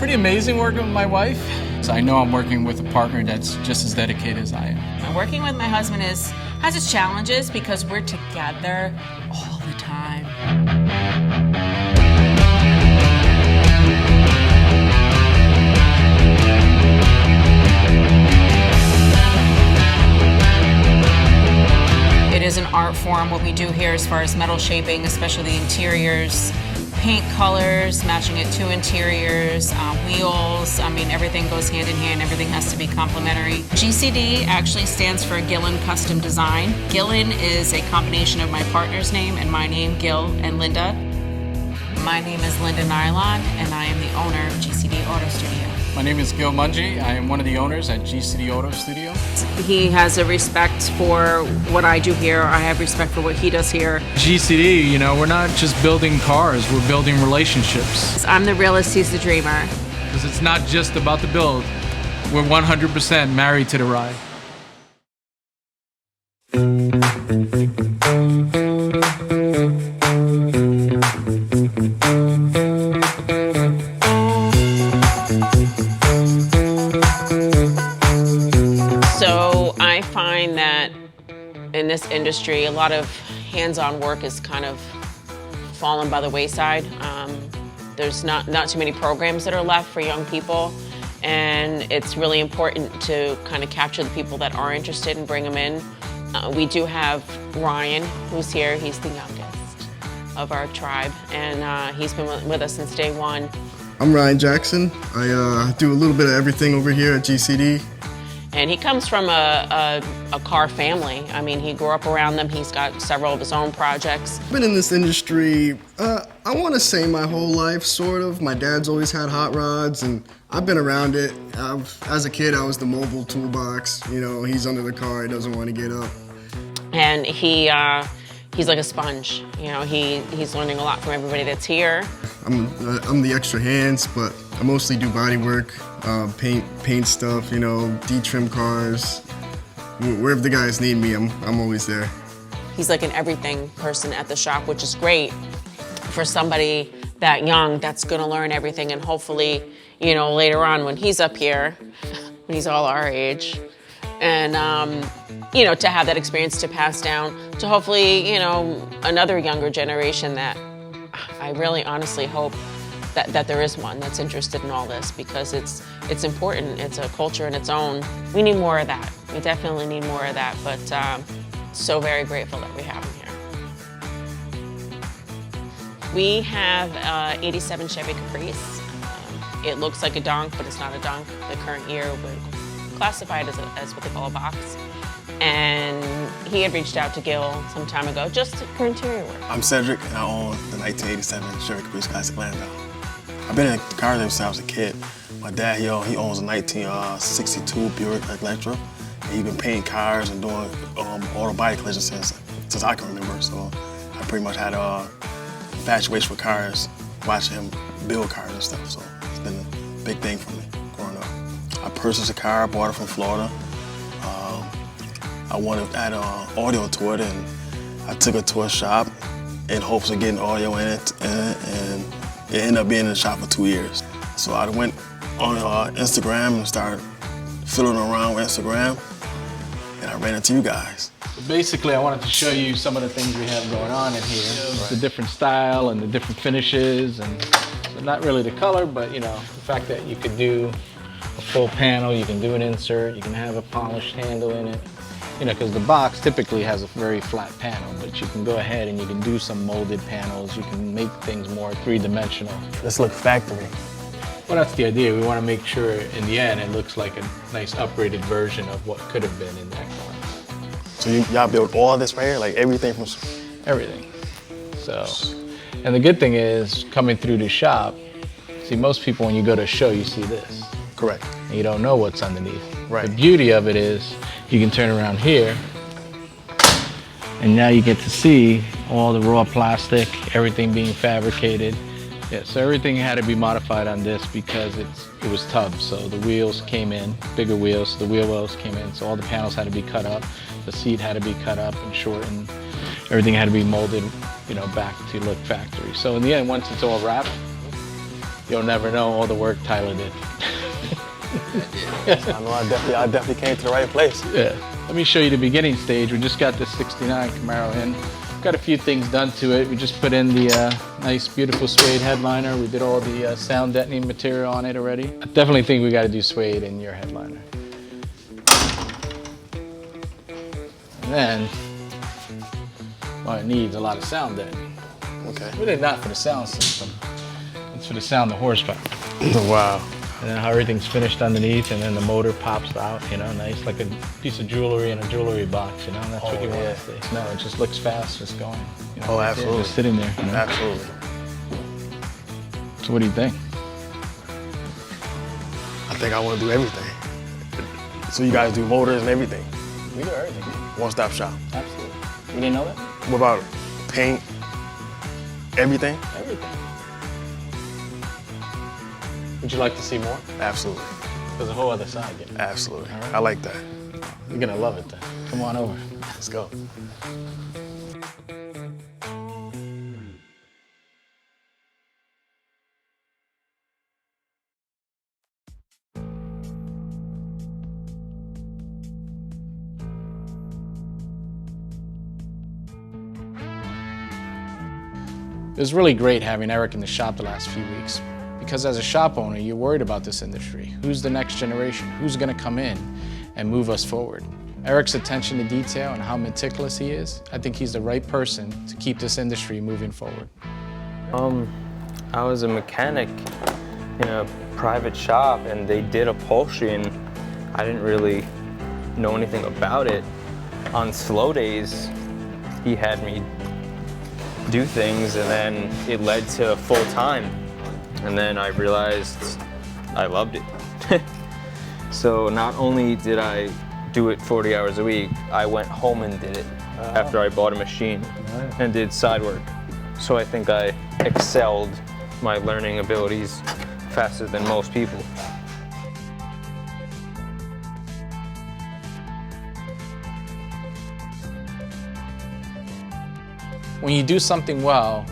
pretty amazing working with my wife. So I know I'm working with a partner that's just as dedicated as I am. Working with my husband has its challenges because we're together all the time. It is an art form, what we do here as far as metal shaping, especially the interiors, paint colors, matching it to interiors, wheels. I mean, everything goes hand in hand. Everything has to be complementary. GCD actually stands for Gillin Custom Design. Gillin is a combination of my partner's name and my name, Gil and Linda. My name is Linda Nylon, and I am the owner of GCD Auto Studio. My name is Gil Mungie. I am one of the owners at GCD Auto Studio. He has a respect for what I do here. I have respect for what he does here. GCD, you know, we're not just building cars, we're building relationships. I'm the realist, he's the dreamer. Because it's not just about the build. We're 100% married to the ride. So I find that in this industry, a lot of hands-on work is kind of fallen by the wayside. There's not too many programs that are left for young people, and it's really important to kind of capture the people that are interested and bring them in. We do have Ryan, who's here. He's the youngest of our tribe, and he's been with us since day one. I'm Ryan Jackson. I do a little bit of everything over here at GCD. And he comes from a car family. I mean, he grew up around them. He's got several of his own projects. I've been in this industry, I want to say my whole life, sort of. My dad's always had hot rods, and I've been around it. As a kid, I was the mobile toolbox. You know, he's under the car, he doesn't want to get up. And he's like a sponge. You know, he's learning a lot from everybody that's here. I'm the extra hands, but I mostly do body work, paint stuff, you know, de-trim cars. Wherever the guys need me, I'm always there. He's like an everything person at the shop, which is great for somebody that young that's gonna learn everything, and hopefully, you know, later on when he's up here, when he's all our age, and you know, to have that experience to pass down to hopefully, you know, another younger generation that I really honestly hope that there is one that's interested in all this, because it's important. It's a culture in its own. We need more of that. We definitely need more of that, but so very grateful that we have him here. We have 87 Chevy Caprice. It looks like a donk, but it's not a donk. The current year would classify it as what they call a box. And he had reached out to Gil some time ago just for interior work. I'm Cedric, and I own the 1987 Chevy Caprice Classic Landau. I've been in cars ever since I was a kid. My dad, he owns a 1962 Buick Electra. And he's been painting cars and doing auto body collisions since I can remember. So I pretty much had a infatuation with cars, watching him build cars and stuff. So it's been a big thing for me growing up. I purchased a car, bought it from Florida. I wanted to add audio to it, and I took it to a shop in hopes of getting audio in it, and it ended up being in the shop for 2 years. So I went on Instagram and started fiddling around with Instagram, and I ran into you guys. Basically, I wanted to show you some of the things we have going on in here. The different style and the different finishes, and not really the color, but you know, the fact that you could do a full panel, you can do an insert, you can have a polished handle in it. You know, because the box typically has a very flat panel, but you can go ahead and you can do some molded panels. You can make things more three-dimensional. Let's look factory. Well, that's the idea. We want to make sure in the end it looks like a nice upgraded version of what could have been in that car. So y'all built all this right here, like everything from... Everything. So, and the good thing is, coming through the shop, see, most people when you go to a show, you see this. Correct. And you don't know what's underneath. Right. The beauty of it is, you can turn around here, and now you get to see all the raw plastic, everything being fabricated. Yeah, so everything had to be modified on this because it was tubs. So the wheels came in, bigger wheels, the wheel wells came in, so all the panels had to be cut up, the seat had to be cut up and shortened, everything had to be molded, you know, back to look factory. So in the end, once it's all wrapped, you'll never know all the work Tyler did. I know I definitely came to the right place. Yeah. Let me show you the beginning stage. We just got the 69 Camaro in. Got a few things done to it. We just put in the nice, beautiful suede headliner. We did all the sound deadening material on it already. I definitely think we got to do suede in your headliner. And then, well, it needs a lot of sound deadening. Okay. Really not for the sound system. It's for the sound of horsepower. Wow. And then how everything's finished underneath, and then the motor pops out, you know, nice, like a piece of jewelry in a jewelry box, you know, that's what you want to see. No, it just looks fast, just going. You know, Oh, absolutely. Just sitting there. You know? Absolutely. So what do you think? I think I want to do everything. So you guys do motors and everything? We do everything. One-stop shop. Absolutely. You didn't know that? What about paint? Everything? Everything. Would you like to see more? Absolutely. There's a whole other side. You know? Absolutely. All right. I like that. You're gonna love it then. Come on over. Let's go. It was really great having Eric in the shop the last few weeks, because as a shop owner, you're worried about this industry. Who's the next generation? Who's gonna come in and move us forward? Eric's attention to detail and how meticulous he is, I think he's the right person to keep this industry moving forward. I was a mechanic in a private shop, and they did upholstery, and I didn't really know anything about it. On slow days, he had me do things, and then it led to full time. And then I realized I loved it. So not only did I do it 40 hours a week, I went home and did it after I bought a machine and did side work. So I think I excelled my learning abilities faster than most people. When you do something well,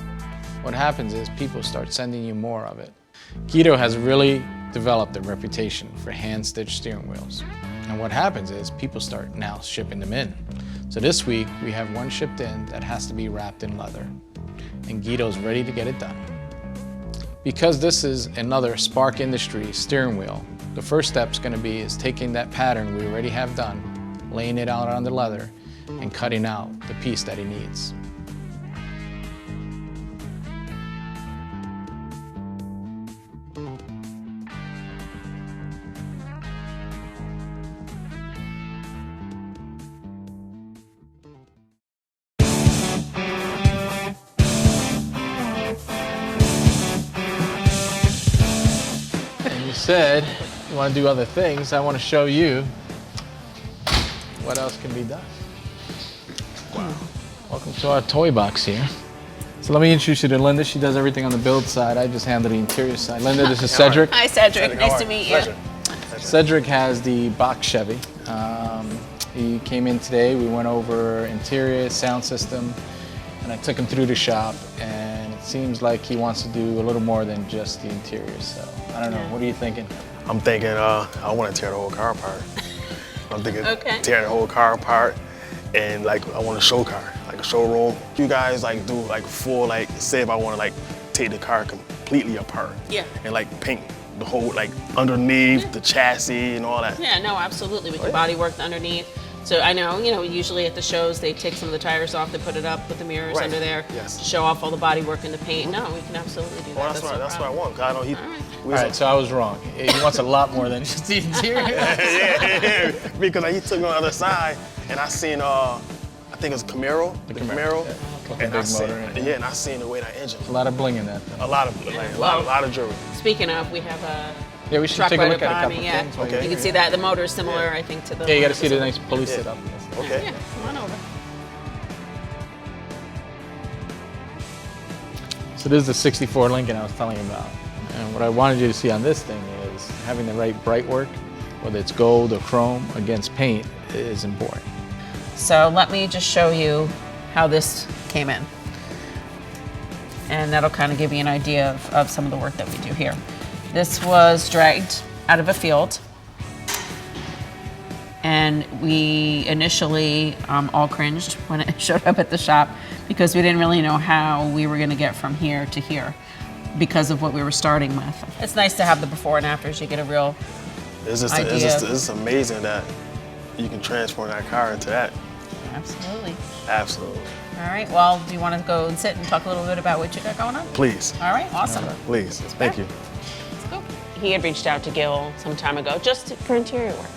what happens is people start sending you more of it. Guido has really developed a reputation for hand-stitched steering wheels. And what happens is people start now shipping them in. So this week we have one shipped in that has to be wrapped in leather. And Guido's ready to get it done. Because this is another Spark Industries steering wheel, the first step's gonna be is taking that pattern we already have done, laying it out on the leather, and cutting out the piece that he needs. Said you want to do other things. I want to show you what else can be done. Wow. Welcome to our toy box here. So let me introduce you to Linda. She does everything on the build side. I just handle the interior side. Linda, this is Cedric. Hi, Cedric. Nice to meet you. Pleasure. Cedric has the box Chevy. He came in today. We went over interior, sound system, and I took him through the shop. And it seems like he wants to do a little more than just the interior. So I don't know. What are you thinking? I'm thinking I want to tear the whole car apart. I'm thinking tear the whole car apart, and like I want a show car, like a showroom. You guys like do like full, like say if I want to like take the car completely apart. Yeah. And like paint the whole like underneath the chassis and all that. Yeah, no, absolutely. We can body work underneath. So I know, usually at the shows they take some of the tires off, they put it up with the mirrors under there to show off all the body work and the paint. No, we can absolutely do that. Well, that's what I want. Cause I know he. All right, so I was wrong. He wants a lot more than just the interior. yeah. Because he took me on the other side, and I seen I think it was Camaro, the Camaro, Yeah. and I seen, and I seen the way that engine. A lot of bling in that, though. A lot of jewelry. Speaking of, we have a Yeah, we should truck take a right look up at a on couple me. Yeah, things. Okay. you can see that the motor is similar, I think, to the. Yeah, you got to see the nice pulley setup. Okay. Yeah, come on over. So this is the 64 Lincoln I was telling you about. And what I wanted you to see on this thing is having the right bright work, whether it's gold or chrome against paint, is important. So let me just show you how this came in. and that'll kind of give you an idea of some of the work that we do here. This was dragged out of a field, and we initially all cringed when it showed up at the shop because we didn't really know how we were going to get from here to here because of what we were starting with. It's nice to have the before and afters. You get a real idea. It's amazing that you can transform that car into that. Absolutely. Absolutely. All right, well, do you want to go and sit and talk a little bit about what you got going on? Please. All right, awesome. Please. Thank you. Let's go. He had reached out to Gil some time ago just for interior work.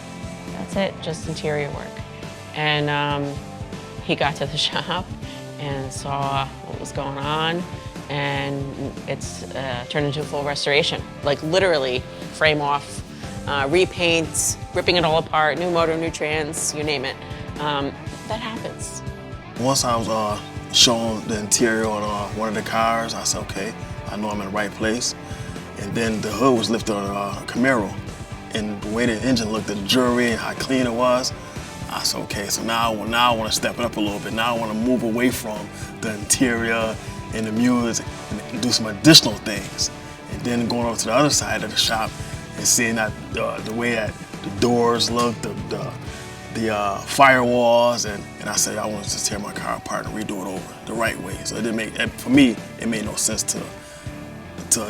That's it, just interior work. And he got to the shop and saw what was going on, and it's turned into a full restoration. Like literally frame off, repaints, ripping it all apart, new motor, new trans, you name it. That happens. Once I was shown the interior on one of the cars, I said, okay, I know I'm in the right place. And then the hood was lifted on a Camaro. And the way the engine looked, the jewelry and how clean it was, I said, okay, so now I want to step it up a little bit. Now I want to move away from the interior and the music and do some additional things. And then going over to the other side of the shop and seeing that the way that the doors look, the firewalls, and I said I want to just tear my car apart and redo it over the right way. So it didn't make, for me, it made no sense to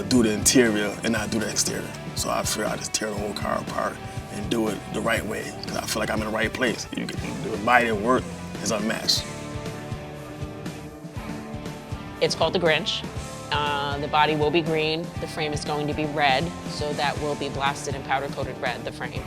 do the interior and not do the exterior. So I figured I'd just tear the whole car apart and do it the right way, because I feel like I'm in the right place. You get the body and work is unmatched. It's called the Grinch. The body will be green. The frame is going to be red, so that will be blasted and powder-coated red, the frame.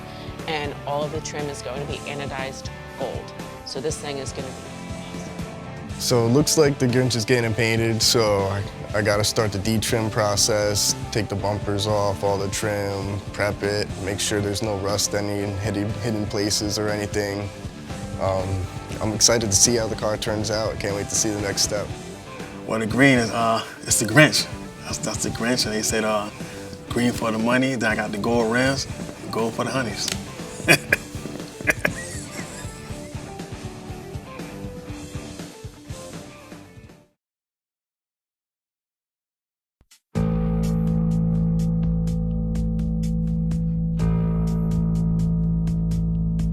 And all of the trim is going to be anodized gold. So this thing is going to be awesome. So it looks like the Grinch is getting painted, so I gotta start the de-trim process, take the bumpers off, all the trim, prep it, make sure there's no rust any hidden places or anything. I'm excited to see how the car turns out. I can't wait to see the next step. Well, the green is, it's the Grinch. That's the Grinch, and they said green for the money, then I got the gold rims, gold for the honeys.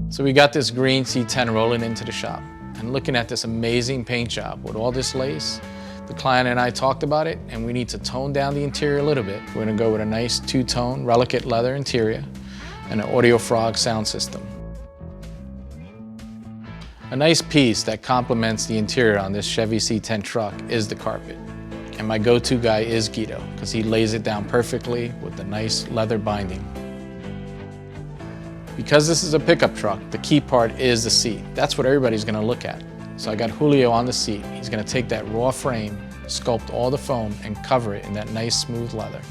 So we got this green C10 rolling into the shop, and looking at this amazing paint job with all this lace, the client and I talked about it, and we need to tone down the interior a little bit. We're gonna go with a nice two-tone Relicate leather interior and an Audio Frog sound system. A nice piece that complements the interior on this Chevy C10 truck is the carpet. And my go-to guy is Guido, because he lays it down perfectly with the nice leather binding. Because this is a pickup truck, the key part is the seat. That's what everybody's gonna look at. So I got Julio on the seat. He's gonna take that raw frame, sculpt all the foam, and cover it in that nice smooth leather.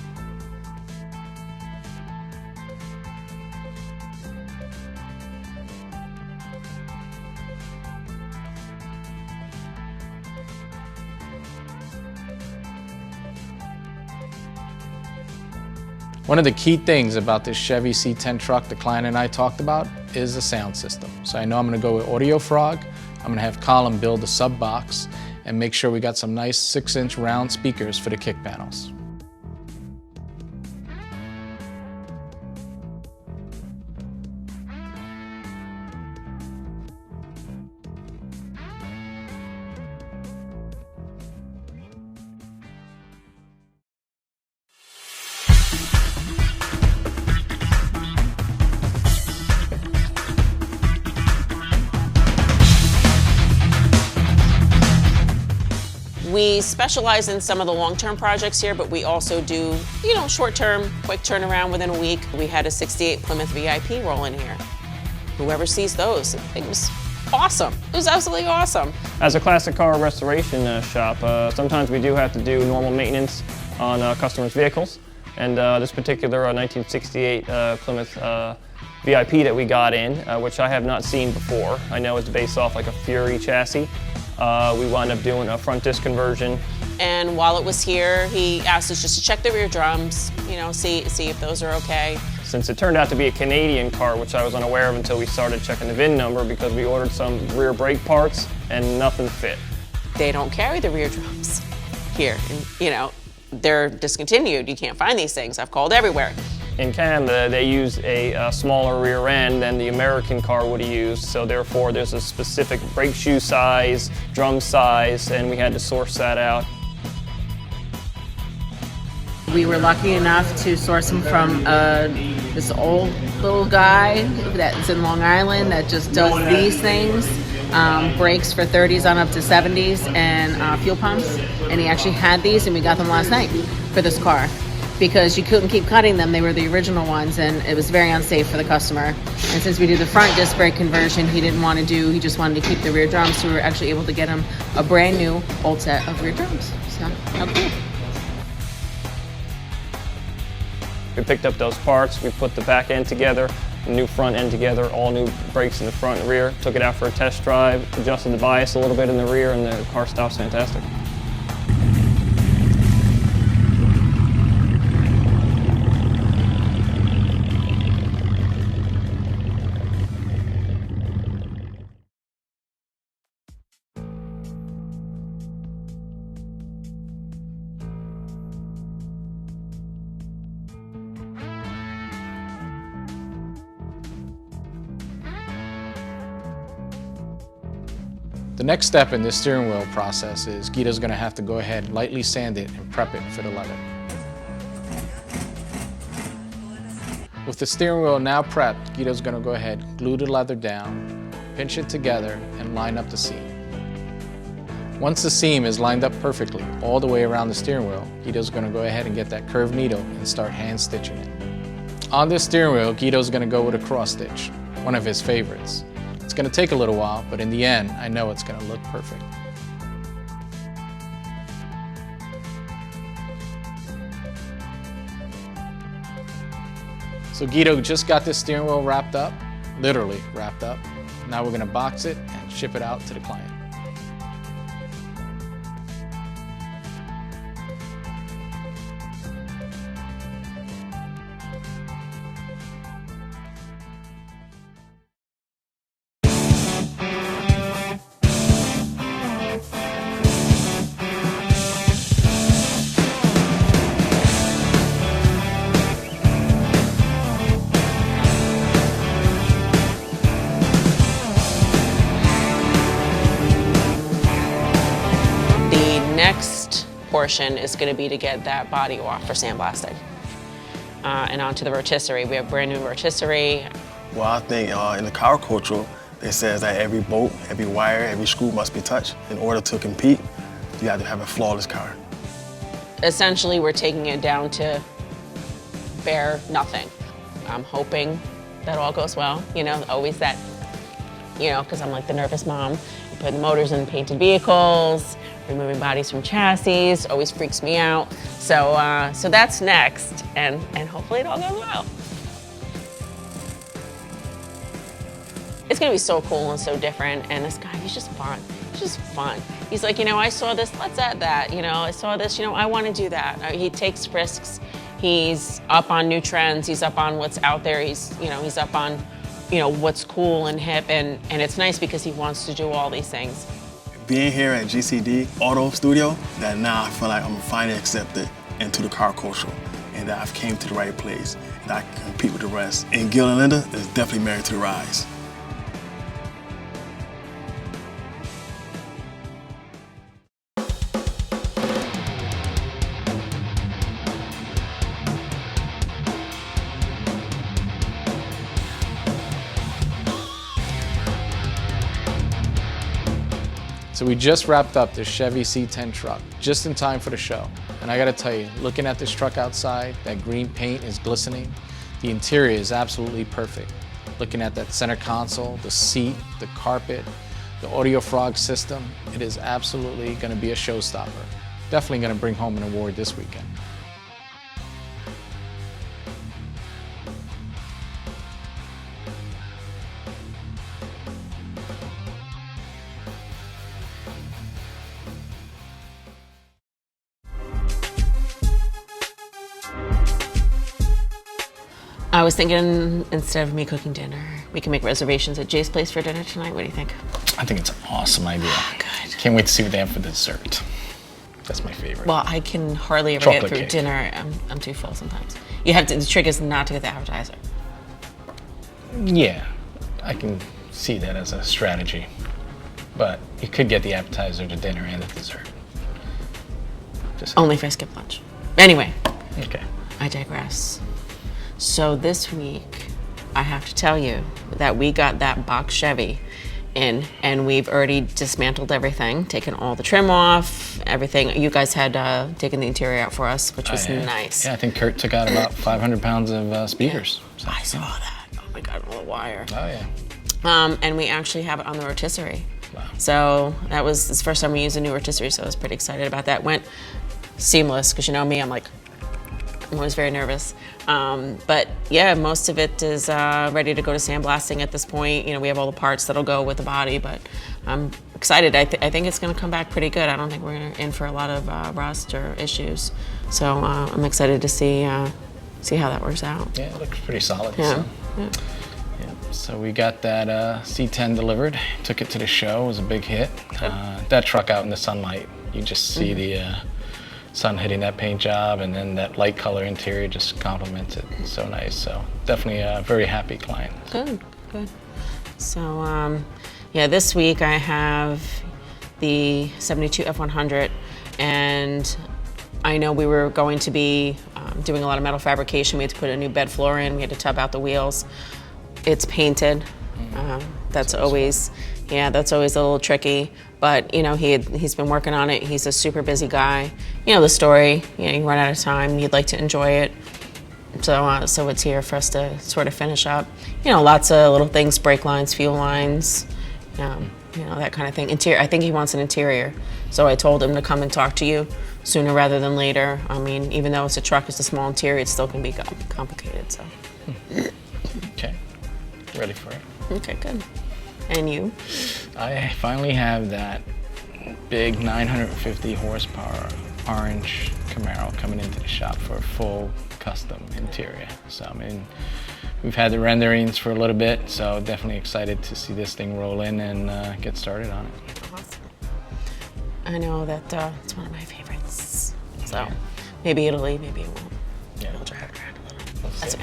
One of the key things about this Chevy C10 truck the client and I talked about is the sound system. So I know I'm gonna go with Audio Frog. I'm gonna have Colin build a sub box and make sure we got some nice 6-inch round speakers for the kick panels. We specialize in some of the long-term projects here, but we also do, short-term, quick turnaround within a week. We had a '68 Plymouth VIP roll in here. Whoever sees those, it was awesome. It was absolutely awesome. As a classic car restoration shop, sometimes we do have to do normal maintenance on customers' vehicles. And this particular 1968 Plymouth VIP that we got in, which I have not seen before. I know it's based off like a Fury chassis. We wound up doing a front disc conversion. And while it was here, he asked us just to check the rear drums, see if those are okay. Since it turned out to be a Canadian car, which I was unaware of until we started checking the VIN number, because we ordered some rear brake parts and nothing fit. They don't carry the rear drums. here. And, you know, they're discontinued. You can't find these things. I've called everywhere. In Canada, they use a smaller rear end than the American car would have used, so therefore there's a specific brake shoe size, drum size, and we had to source that out. We were lucky enough to source them from this old little guy that's in Long Island that just does these things, brakes for 30s on up to 70s, and fuel pumps. And he actually had these, and we got them last night for this car, because you couldn't keep cutting them. They were the original ones, and it was very unsafe for the customer. And since we did the front disc brake conversion, he just wanted to keep the rear drums, so we were actually able to get him a brand new old set of rear drums. So, how cool. We picked up those parts, we put the back end together, the new front end together, all new brakes in the front and rear, took it out for a test drive, adjusted the bias a little bit in the rear, and the car stops fantastic. The next step in this steering wheel process is Guido's going to have to go ahead and lightly sand it and prep it for the leather. With the steering wheel now prepped, Guido's going to go ahead, glue the leather down, pinch it together, and line up the seam. Once the seam is lined up perfectly all the way around the steering wheel, Guido's going to go ahead and get that curved needle and start hand stitching it. On this steering wheel, Guido's going to go with a cross stitch, one of his favorites. It's going to take a little while, but in the end, I know it's going to look perfect. So Guido just got this steering wheel wrapped up, literally wrapped up. Now we're going to box it and ship it out to the client. Next portion is going to be to get that body off for sandblasting and onto the rotisserie. We have brand new rotisserie. Well, I think in the car culture, it says that every bolt, every wire, every screw must be touched. In order to compete, you have to have a flawless car. Essentially, we're taking it down to bare nothing. I'm hoping that all goes well. You know, always that, you know, because I'm like the nervous mom. You put the motors in painted vehicles, removing bodies from chassis, always freaks me out. So so that's next, and hopefully it all goes well. It's gonna be so cool and so different, and this guy, he's just fun. He's just fun. He's like, you know, I saw this, let's add that. You know, I saw this, you know, I wanna do that. He takes risks. He's up on new trends. He's up on what's out there. He's, you know, he's up on, you know, what's cool and hip, and it's nice because he wants to do all these things. Being here at GCD Auto Studio, that now I feel like I'm finally accepted into the car culture, and that I've came to the right place, and I can compete with the rest. And Gil and Linda is definitely married to the rise. So we just wrapped up this Chevy C10 truck, just in time for the show. And I gotta tell you, looking at this truck outside, that green paint is glistening. The interior is absolutely perfect. Looking at that center console, the seat, the carpet, the audio frog system, it is absolutely gonna be a showstopper. Definitely gonna bring home an award this weekend. I was thinking, instead of me cooking dinner, we can make reservations at Jay's place for dinner tonight. What do you think? I think it's an awesome idea. Oh, good. Can't wait to see what they have for dessert. That's my favorite. Well, I can hardly ever Chocolate get through cake. dinner. I'm too full sometimes. You have to. The trick is not to get the appetizer. Yeah, I can see that as a strategy. But you could get the appetizer, the dinner, and the dessert. Just Only if I skip lunch. Anyway, okay. I digress. So this week, I have to tell you that we got that box Chevy in, and we've already dismantled everything, taken all the trim off, everything. You guys had taken the interior out for us, which was nice. Yeah, I think Kurt took out about 500 pounds of speakers. So. I saw that. Oh my God, all the wire. Oh yeah. And we actually have it on the rotisserie. Wow. So that was the first time we used a new rotisserie, so I was pretty excited about that. Went seamless, because you know me, I'm always very nervous. But yeah, most of it is ready to go to sandblasting at this point. You know, we have all the parts that'll go with the body, but I'm excited. I think it's gonna come back pretty good. I don't think we're in for a lot of rust or issues. So I'm excited to see how that works out. Yeah, it looks pretty solid. Yeah. So. Yeah. So we got that C10 delivered, took it to the show, it was a big hit. That truck out in the sunlight, you just see the sun hitting that paint job, and then that light color interior just complements it. So nice, so definitely a very happy client. Good, good. So yeah, this week I have the 72 F100, and I know we were going to be doing a lot of metal fabrication. We had to put a new bed floor in, we had to tub out the wheels. It's painted. That's always a little tricky. But you know, he's been working on it. He's a super busy guy. You know the story. You know, you run out of time. You'd like to enjoy it. So it's here for us to sort of finish up. You know, lots of little things: brake lines, fuel lines, you know, that kind of thing. Interior. I think he wants an interior. So I told him to come and talk to you sooner rather than later. I mean, even though it's a truck, it's a small interior. It still can be complicated. So. Okay. Ready for it. Okay, good. And you? I finally have that big 950 horsepower orange Camaro coming into the shop for a full custom interior. So I mean, we've had the renderings for a little bit, so definitely excited to see this thing roll in and get started on it. Awesome. I know that it's one of my favorites. So maybe it'll leave, maybe it won't. Yeah. We'll drive it around a little. We'll That's see.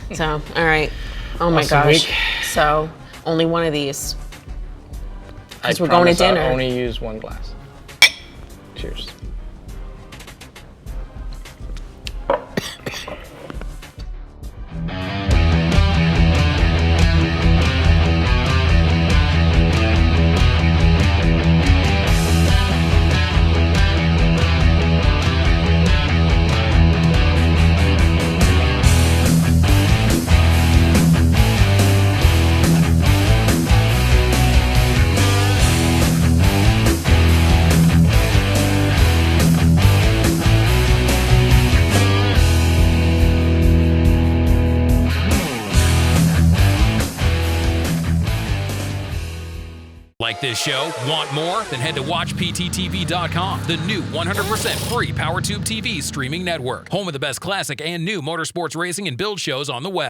okay. So, all right. Oh my Awesome gosh. week. So, only one of these. I Because we're going to promise I'll dinner. only use one glass. Cheers. Like this show? Want more? Then head to WatchPTTV.com, the new 100% free PowerTube TV streaming network. Home of the best classic and new motorsports racing and build shows on the web.